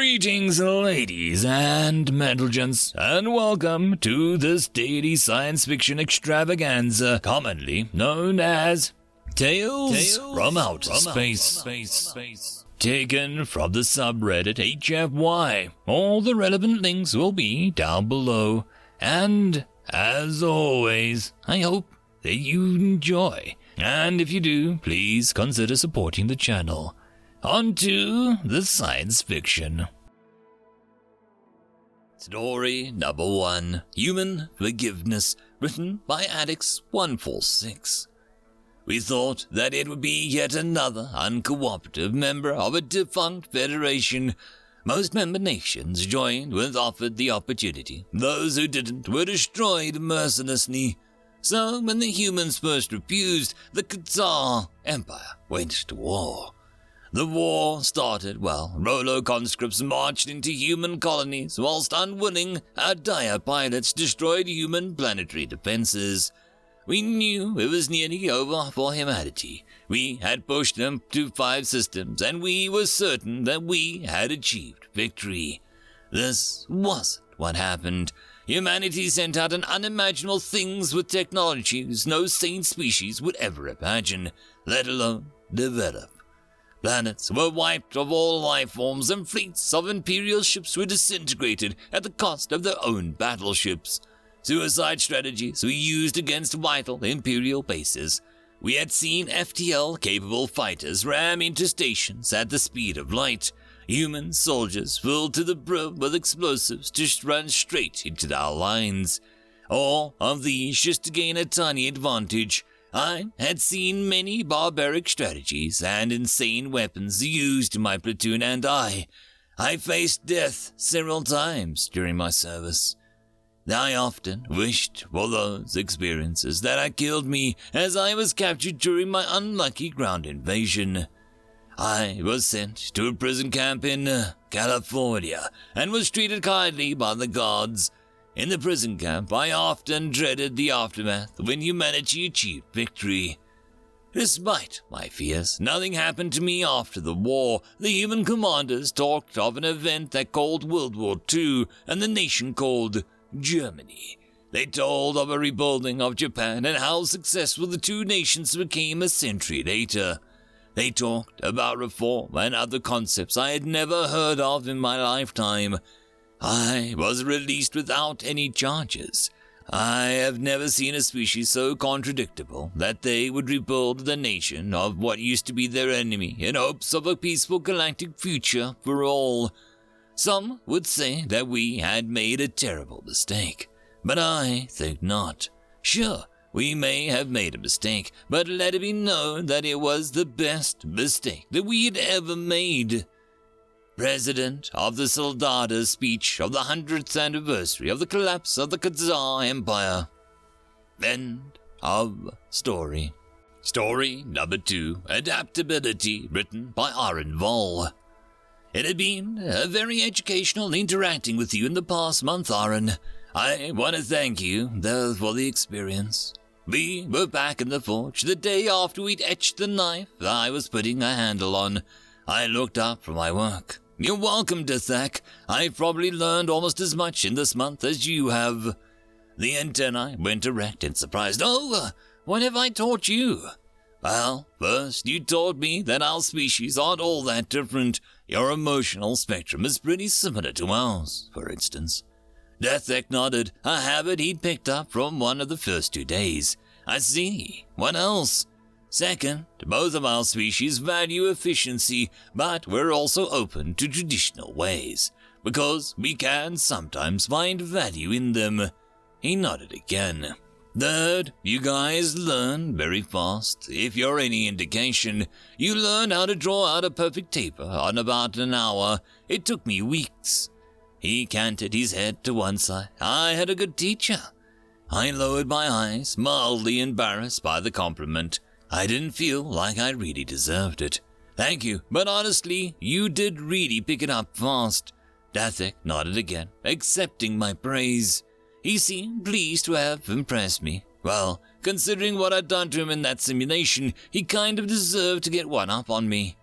Greetings, ladies and gents, and welcome to this daily science fiction extravaganza, commonly known as Tales from Outer Space. Taken from the subreddit HFY. All the relevant links will be down below. And, as always, I hope that you enjoy. And if you do, please consider supporting the channel. On to the science fiction. Story number 1, Human Forgiveness, written by Addicts146. We thought that it would be yet another uncooperative member of a defunct federation. Most member nations joined when offered the opportunity. Those who didn't were destroyed mercilessly. So when the humans first refused, the Khazar Empire went to war. The war started while Rolo conscripts marched into human colonies, whilst unwilling, our dire pilots destroyed human planetary defenses. We knew it was nearly over for humanity. We had pushed them to 5 systems, and we were certain that we had achieved victory. This wasn't what happened. Humanity sent out unimaginable things with technologies no sane species would ever imagine, let alone develop. Planets were wiped of all life forms, and fleets of Imperial ships were disintegrated at the cost of their own battleships. Suicide strategies were used against vital Imperial bases. We had seen FTL-capable fighters ram into stations at the speed of light. Human soldiers filled to the brim with explosives to run straight into our lines. All of these just to gain a tiny advantage. I had seen many barbaric strategies and insane weapons used in my platoon, and I faced death several times during my service. I often wished for those experiences that had killed me as I was captured during my unlucky ground invasion. I was sent to a prison camp in California and was treated kindly by the guards. In the prison camp, I often dreaded the aftermath when humanity achieved victory. Despite my fears, nothing happened to me after the war. The human commanders talked of an event they called World War II and the nation called Germany. They told of a rebuilding of Japan and how successful the two nations became a century later. They talked about reform and other concepts I had never heard of in my lifetime. I was released without any charges. I have never seen a species so contradictable that they would rebuild the nation of what used to be their enemy in hopes of a peaceful galactic future for all. Some would say that we had made a terrible mistake, but I think not. Sure, we may have made a mistake, but let it be known that it was the best mistake that we had ever made. President of the Soldadas speech of the 100th anniversary of the collapse of the Khazar Empire. End of story. Story number 2, Adaptability, written by Aaron Vol. It had been very educational interacting with you in the past month, Aaron. I want to thank you, though, for the experience. We were back in the forge the day after we'd etched the knife I was putting a handle on. I looked up from my work. You're welcome, Dithak. I've probably learned almost as much in this month as you have. The antennae went erect in surprise. Oh, what have I taught you? Well, first you taught me that our species aren't all that different. Your emotional spectrum is pretty similar to ours, for instance. Dithak nodded, a habit he'd picked up from one of the first 2 days. I see. What else? Second, both of our species value efficiency, but we're also open to traditional ways, because we can sometimes find value in them. He nodded again. Third, you guys learn very fast. If you're any indication, you learn how to draw out a perfect taper on about an hour. It took me weeks. He canted his head to one side. I had a good teacher. I lowered my eyes, mildly embarrassed by the compliment. I didn't feel like I really deserved it. Thank you, but honestly, you did really pick it up fast. Dithak nodded again, accepting my praise. He seemed pleased to have impressed me. Well, considering what I'd done to him in that simulation, he kind of deserved to get one up on me.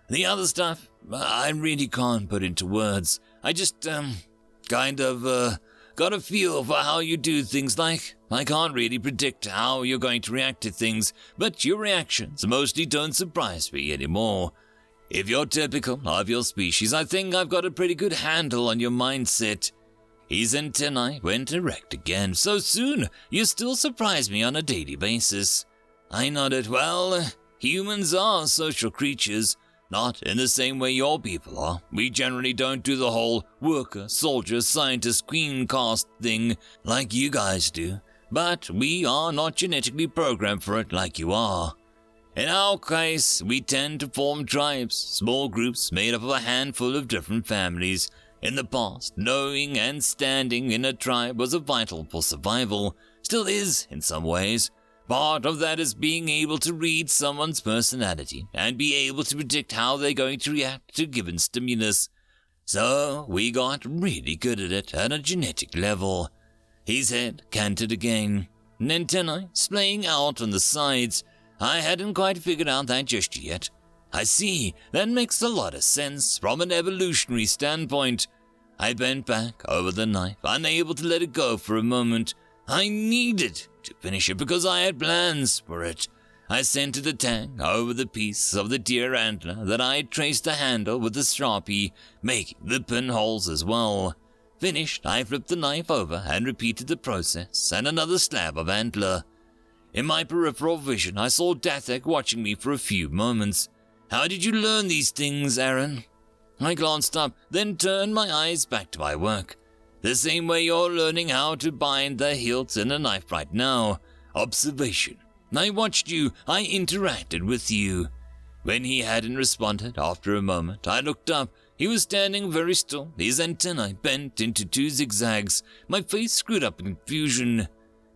The other stuff, I really can't put into words. I just, got a feel for how you do things. Like, I can't really predict how you're going to react to things, but your reactions mostly don't surprise me anymore. If you're typical of your species, I think I've got a pretty good handle on your mindset. His antennae went erect again. So soon, you still surprise me on a daily basis. I nodded. Well, humans are social creatures. Not in the same way your people are. We generally don't do the whole worker, soldier, scientist, queen caste thing like you guys do. But we are not genetically programmed for it like you are. In our case, we tend to form tribes, small groups made up of a handful of different families. In the past, knowing and standing in a tribe was vital for survival. Still is in some ways. Part of that is being able to read someone's personality and be able to predict how they're going to react to given stimulus. So we got really good at it at a genetic level. His head canted again, antennae splaying out on the sides. I hadn't quite figured out that just yet. I see, that makes a lot of sense from an evolutionary standpoint. I bent back over the knife, unable to let it go for a moment. I needed to finish it because I had plans for it. I centered the tang over the piece of the deer antler that I had traced the handle with the Sharpie, making the pinholes as well. Finished, I flipped the knife over and repeated the process, and another slab of antler. In my peripheral vision, I saw Dathek watching me for a few moments. How did you learn these things, Aaron? I glanced up, then turned my eyes back to my work. The same way you're learning how to bind the hilt in a knife right now. Observation. I watched you. I interacted with you. When he hadn't responded after a moment, I looked up. He was standing very still, his antennae bent into 2 zigzags, my face screwed up in confusion.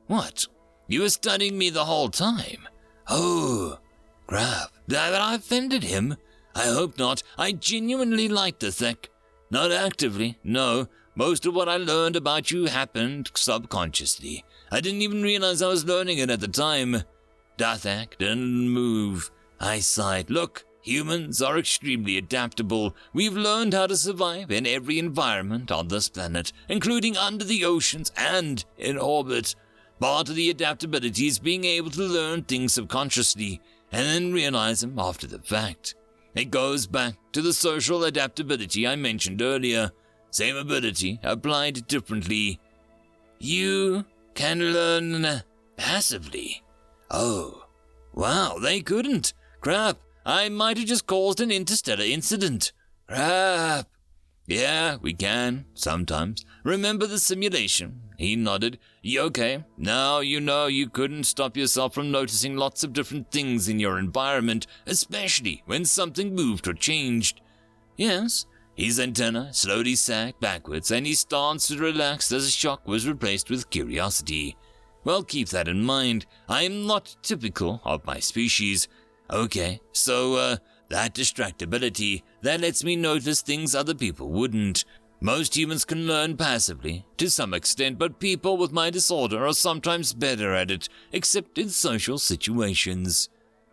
What? You were studying me the whole time? Oh, crap. Have I offended him? I hope not. I genuinely liked the Thek. Not actively, no. Most of what I learned about you happened subconsciously. I didn't even realize I was learning it at the time. Dathak didn't move. I sighed. Look, humans are extremely adaptable. We've learned how to survive in every environment on this planet, including under the oceans and in orbit. Part of the adaptability is being able to learn things subconsciously and then realize them after the fact. It goes back to the social adaptability I mentioned earlier. Same ability, applied differently. You can learn passively. Oh, wow, they couldn't. Crap, I might have just caused an interstellar incident. Crap. Yeah, we can, sometimes. Remember the simulation? He nodded. You okay? Now you know you couldn't stop yourself from noticing lots of different things in your environment, especially when something moved or changed. Yes. His antenna slowly sagged backwards, and his stance relaxed as a shock was replaced with curiosity. Well, keep that in mind. I am not typical of my species. Okay, so, that distractibility, that lets me notice things other people wouldn't. Most humans can learn passively, to some extent, but people with my disorder are sometimes better at it, except in social situations.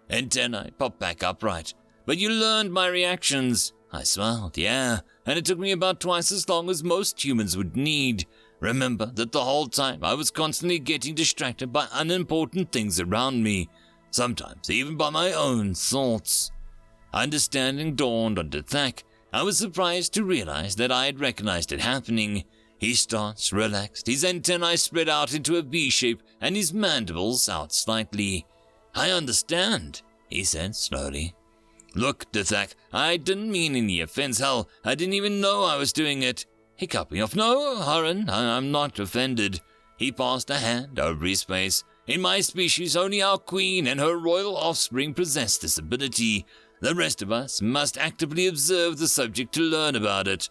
Antennae popped back upright. But you learned my reactions. I smiled, yeah, and it took me about twice as long as most humans would need. Remember that the whole time I was constantly getting distracted by unimportant things around me, sometimes even by my own thoughts. Understanding dawned on Dathak. I was surprised to realize that I had recognized it happening. His stance relaxed, his antennae spread out into a V shape, and his mandibles out slightly. I understand, he said slowly. Look, Dathak, I didn't mean any offense. Hell, I didn't even know I was doing it. He cut me off. No, Haran, I'm not offended. He passed a hand over his face. In my species, only our queen and her royal offspring possess this ability. The rest of us must actively observe the subject to learn about it.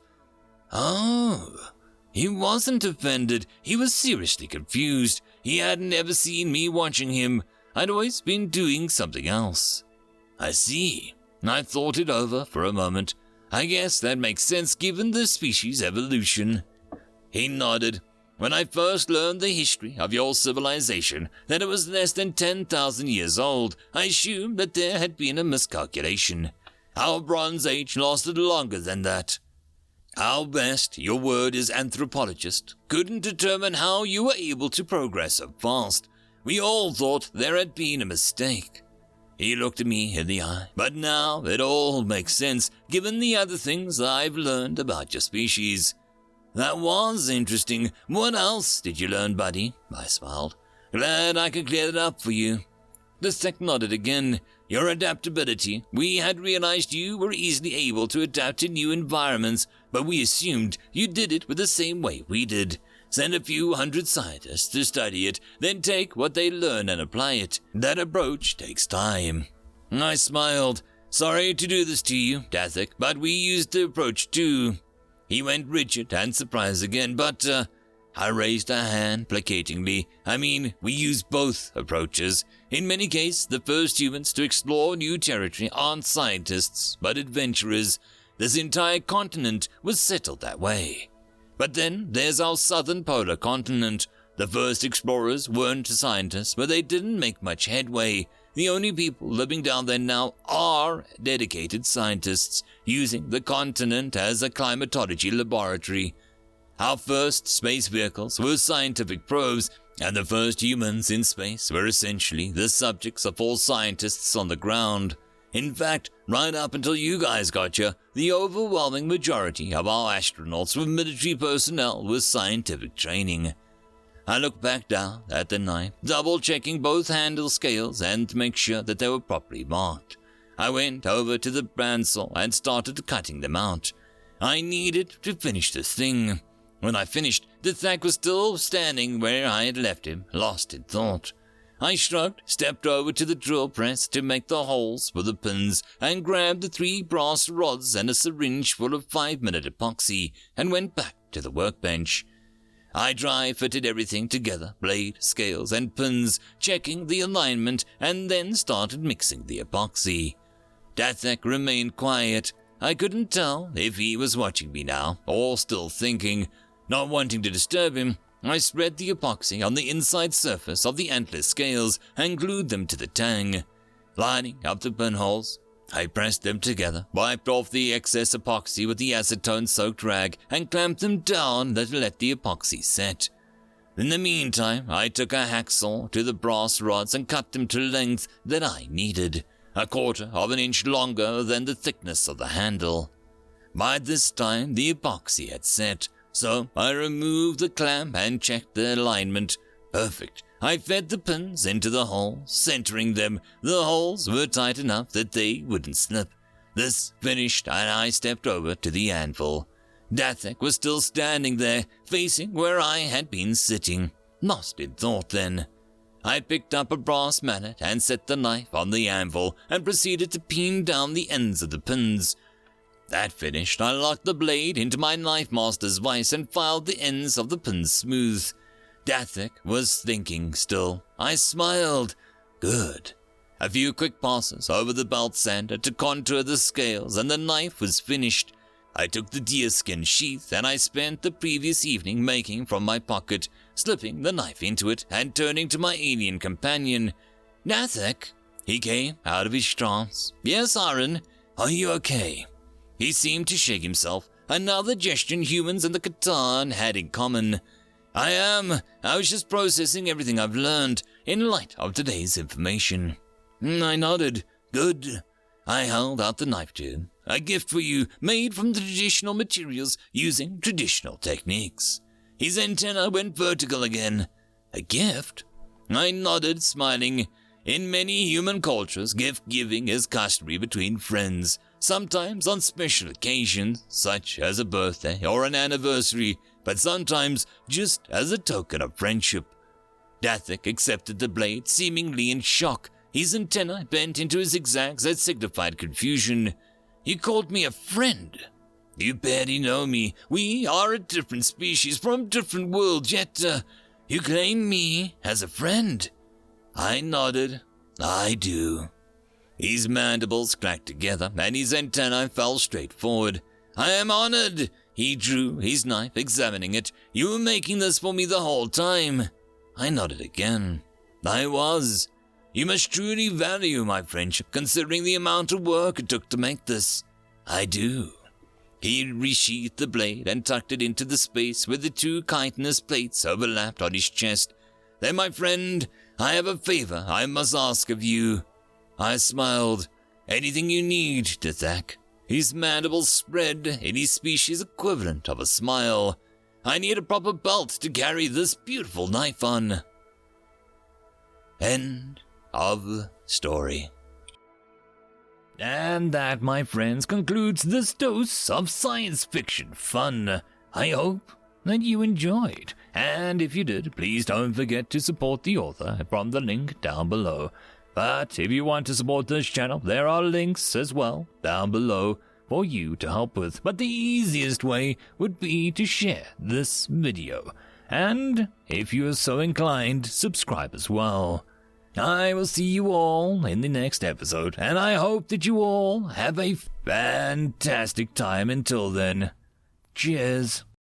Oh, he wasn't offended. He was seriously confused. He hadn't ever seen me watching him. I'd always been doing something else. I see. I thought it over for a moment. I guess that makes sense given the species' evolution. He nodded. When I first learned the history of your civilization, that it was less than 10,000 years old, I assumed that there had been a miscalculation. Our Bronze Age lasted longer than that. Our best, your word is anthropologist, couldn't determine how you were able to progress so fast. We all thought there had been a mistake." He looked at me in the eye, but now it all makes sense given the other things I've learned about your species. "That was interesting. What else did you learn, buddy?" I smiled. "Glad I could clear it up for you." The Sec nodded again. "Your adaptability. We had realized you were easily able to adapt to new environments, but we assumed you did it with the same way we did. Send a few hundred scientists to study it, then take what they learn and apply it. That approach takes time." I smiled. "Sorry to do this to you, Dathek, but we used the approach too." He went rigid and surprised again, but I raised a hand placatingly. "I mean, we use both approaches. In many cases, the first humans to explore new territory aren't scientists, but adventurers. This entire continent was settled that way. But then there's our southern polar continent. The first explorers weren't scientists, but they didn't make much headway. The only people living down there now are dedicated scientists, using the continent as a climatology laboratory. Our first space vehicles were scientific probes, and the first humans in space were essentially the subjects of all scientists on the ground. In fact, right up until you guys got here, the overwhelming majority of our astronauts were military personnel with scientific training." I looked back down at the knife, double-checking both handle scales and to make sure that they were properly marked. I went over to the bandsaw and started cutting them out. I needed to finish this thing. When I finished, the Thak was still standing where I had left him, lost in thought. I shrugged, stepped over to the drill press to make the holes for the pins, and grabbed the 3 brass rods and a syringe full of 5-minute epoxy, and went back to the workbench. I dry-fitted everything together, blade, scales, and pins, checking the alignment, and then started mixing the epoxy. Dathek remained quiet. I couldn't tell if he was watching me now, or still thinking. Not wanting to disturb him, I spread the epoxy on the inside surface of the antler scales and glued them to the tang. Lining up the pinholes, I pressed them together, wiped off the excess epoxy with the acetone-soaked rag, and clamped them down to let the epoxy set. In the meantime, I took a hacksaw to the brass rods and cut them to length that I needed, 1/4 of an inch longer than the thickness of the handle. By this time, the epoxy had set, so I removed the clamp and checked the alignment. Perfect. I fed the pins into the holes, centering them. The holes were tight enough that they wouldn't slip. This finished, and I stepped over to the anvil. Dathek was still standing there, facing where I had been sitting. Lost in thought then. I picked up a brass mallet and set the knife on the anvil and proceeded to pin down the ends of the pins. That finished, I locked the blade into my knife master's vise and filed the ends of the pins smooth. Dathek was thinking still. I smiled. Good. A few quick passes over the belt sander to contour the scales, and the knife was finished. I took the deerskin sheath and I spent the previous evening making from my pocket, slipping the knife into it and turning to my alien companion. "Dathek?" He came out of his trance. "Yes, Aaron. Are you okay?" He seemed to shake himself, another gesture humans and the Catan had in common. "I am. I was just processing everything I've learned in light of today's information." I nodded. "Good." I held out the knife to him. "A gift for you, made from the traditional materials, using traditional techniques." His antenna went vertical again. "A gift?" I nodded, smiling. In many human cultures, gift-giving is customary between friends, sometimes on special occasions, such as a birthday or an anniversary, but sometimes just as a token of friendship. Dathek accepted the blade, seemingly in shock. His antennae bent into zigzags that signified confusion. "You called me a friend." "You barely know me. We are a different species from different worlds, yet you claim me as a friend." I nodded. "I do." His mandibles cracked together, and his antennae fell straight forward. "I am honored." He drew his knife, examining it. "You were making this for me the whole time." I nodded again. "I was." You must truly value my friendship, considering the amount of work it took to make this. I do. He resheathed the blade and tucked it into the space where the two chitinous plates overlapped on his chest. Then, my friend, I have a favor I must ask of you. I smiled. Anything you need, Dithak. His mandibles spread in his species equivalent of a smile. I need a proper belt to carry this beautiful knife on. End of story. And that, my friends, concludes this dose of science fiction fun. I hope that you enjoyed, and if you did, please don't forget to support the author from the link down below. But if you want to support this channel, there are links as well down below for you to help with. But the easiest way would be to share this video, and if you are so inclined, subscribe as well. I will see you all in the next episode, and I hope that you all have a fantastic time until then. Cheers.